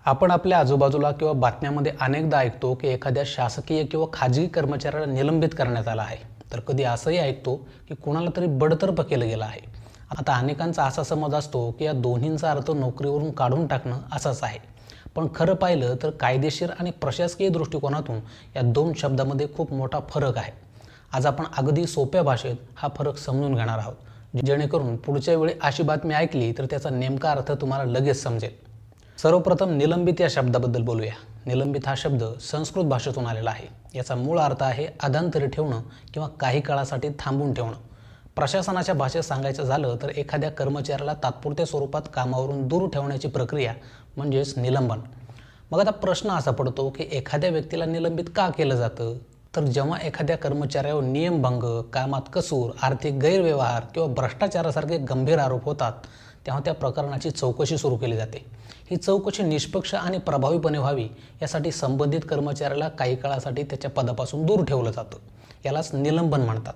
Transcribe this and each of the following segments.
आपण आपल्या आजूबाजूला किंवा बातम्यांमध्ये अनेकदा ऐकतो की एखाद्या शासकीय किंवा खाजगी कर्मचाऱ्याला निलंबित करण्यात आलं आहे। तर कधी असंही ऐकतो की कोणाला तरी बडतर्फ केलं गेलं आहे। आता अनेकांचा असा समज असतो की या दोन्हींचा अर्थ नोकरीवरून काढून टाकणं असाच आहे, पण खरं पाहिलं तर कायदेशीर आणि प्रशासकीय दृष्टिकोनातून या दोन शब्दांमध्ये खूप मोठा फरक आहे। आज आपण अगदी सोप्या भाषेत हा फरक समजून घेणार आहोत, जेणेकरून पुढच्या वेळी अशी बातमी ऐकली तर त्याचा नेमका अर्थ तुम्हाला लगेच समजेल। सर्वप्रथम निलंबित या शब्दाबद्दल बोलूया। निलंबित हा शब्द संस्कृत भाषेतून आलेला आहे। याचा मूळ अर्थ आहे अधांतरी ठेवणं किंवा काही काळासाठी थांबून ठेवणं। प्रशासनाच्या भाषेत सांगायचं झालं तर एखाद्या कर्मचाऱ्याला तात्पुरत्या स्वरूपात कामावरून दूर ठेवण्याची प्रक्रिया म्हणजेच निलंबन। मग आता प्रश्न असा पडतो की एखाद्या व्यक्तीला निलंबित का केलं जातं? तर जेव्हा एखाद्या कर्मचाऱ्यावर नियमभंग, कामात कसूर, आर्थिक गैरव्यवहार किंवा भ्रष्टाचारासारखे गंभीर आरोप होतात, तेव्हा त्या प्रकरणाची चौकशी सुरू केली जाते। ही चौकशी निष्पक्ष आणि प्रभावीपणे व्हावी यासाठी संबंधित कर्मचाऱ्याला काही काळासाठी त्याच्या पदापासून दूर ठेवलं जातं। यालाच निलंबन म्हणतात।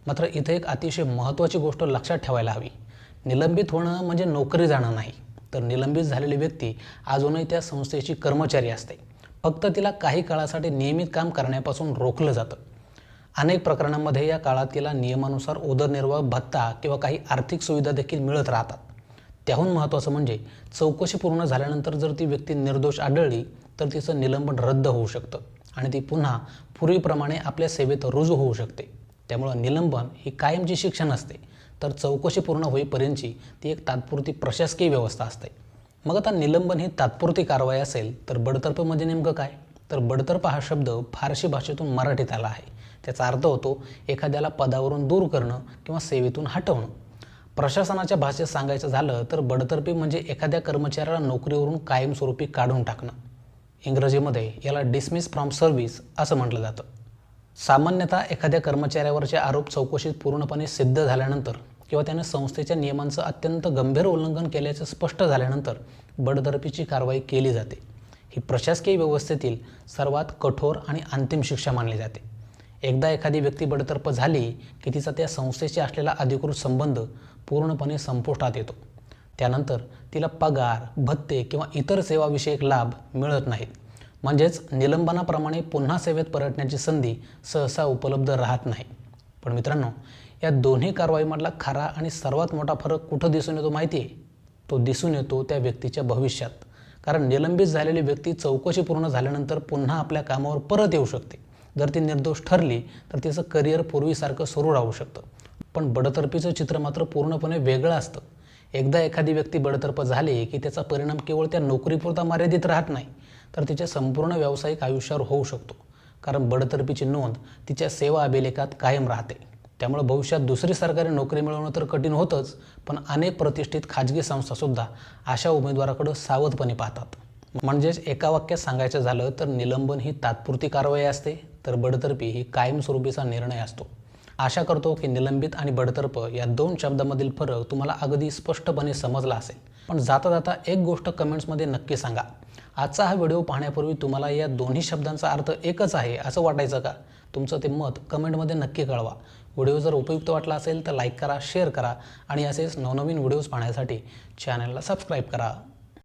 मात्र इथे एक अतिशय महत्त्वाची गोष्ट लक्षात ठेवायला हवी। निलंबित होणं म्हणजे नोकरी जाणं नाही, तर निलंबित झालेली व्यक्ती अजूनही त्या संस्थेची कर्मचारी असते, फक्त तिला काही काळासाठी नियमित काम करण्यापासून रोखलं जातं। अनेक प्रकरणांमध्ये या काळात तिला नियमानुसार उदरनिर्वाह भत्ता किंवा काही आर्थिक सुविधा देखील मिळत राहतात। त्याहून महत्त्वाचं म्हणजे चौकशी पूर्ण झाल्यानंतर जर ती व्यक्ती निर्दोष आढळली तर तिचं निलंबन रद्द होऊ शकतं आणि ती पुन्हा पूर्वीप्रमाणे आपल्या सेवेत रुजू होऊ शकते। त्यामुळं निलंबन ही कायमची शिक्षा नसते, तर चौकशी पूर्ण होईपर्यंतची ती एक तात्पुरती प्रशासकीय व्यवस्था असते। मग आता निलंबन ही तात्पुरती कारवाई असेल तर बडतर्फ म्हणजे नेमकं काय? तर बडतर्फ हा शब्द फारसी भाषेतून मराठीत आला आहे। त्याचा अर्थ होतो एखाद्याला पदावरून दूर करणं किंवा सेवेतून हटवणं। प्रशासनाच्या भाषेत सांगायचं झालं तर बडतर्फी म्हणजे एखाद्या कर्मचाऱ्याला नोकरीवरून कायमस्वरूपी काढून टाकणं। इंग्रजीमध्ये याला डिसमिस फ्रॉम सर्व्हिस असं म्हटलं जातं। सामान्यतः एखाद्या कर्मचाऱ्यावरचे आरोप चौकशीत पूर्णपणे सिद्ध झाल्यानंतर किंवा त्याने संस्थेच्या नियमांचं अत्यंत गंभीर उल्लंघन केल्याचं स्पष्ट झाल्यानंतर बडतर्फीची कारवाई केली जाते। ही प्रशासकीय व्यवस्थेतील सर्वात कठोर आणि अंतिम शिक्षा मानली जाते। एकदा एखादी व्यक्ती बडतर्फ झाली की तिचा त्या संस्थेशी असलेला अधिकृत संबंध पूर्णपणे संपुष्टात येतो। त्यानंतर तिला पगार, भत्ते किंवा इतर सेवाविषयक लाभ मिळत नाहीत। म्हणजेच निलंबनाप्रमाणे पुन्हा सेवेत परतण्याची संधी सहसा उपलब्ध राहत नाही। पण मित्रांनो, या दोन्ही कारवाईमधला खरा आणि सर्वात मोठा फरक कुठं दिसून येतो माहिती आहे? तो दिसून येतो त्या व्यक्तीच्या भविष्यात। कारण निलंबित झालेली व्यक्ती चौकशी पूर्ण झाल्यानंतर पुन्हा आपल्या कामावर परत येऊ शकते। जर ती निर्दोष ठरली तर तिचं करिअर पूर्वीसारखं सुरू राहू शकतं। पण बडतर्फीचं चित्र मात्र पूर्णपणे वेगळं असतं। एकदा एखादी व्यक्ती बडतर्फ झाली की त्याचा परिणाम केवळ त्या नोकरीपुरता मर्यादित राहत नाही, तर तिच्या संपूर्ण व्यावसायिक आयुष्यावर होऊ शकतो। कारण बडतर्फीची नोंद तिच्या सेवा अभिलेखात कायम राहते। त्यामुळे भविष्यात दुसरी सरकारी नोकरी मिळवणं तर कठीण होतंच, पण अनेक प्रतिष्ठित खाजगी संस्थासुद्धा अशा उमेदवाराकडे सावधपणे पाहतात। म्हणजेच एका वाक्यात सांगायचं झालं तर निलंबन ही तात्पुरती कारवाई असते, तर बडतर्फी ही कायमस्वरूपीचा निर्णय असतो। आशा करतो की निलंबित आणि बडतर्फ या दोन शब्दांमधील फरक तुम्हाला अगदी स्पष्टपणे समजला असेल। पण जाता जाता एक गोष्ट कमेंट्समध्ये नक्की सांगा, आजचा हा व्हिडिओ पाहण्यापूर्वी तुम्हाला या दोन्ही शब्दांचा अर्थ एकच आहे असं वाटायचं का? तुमचं ते मत कमेंटमध्ये नक्की कळवा। व्हिडिओ जर उपयुक्त वाटला असेल तर लाईक करा, शेअर करा आणि असेच नवनवीन व्हिडिओज पाहण्यासाठी चॅनलला सबस्क्राईब करा।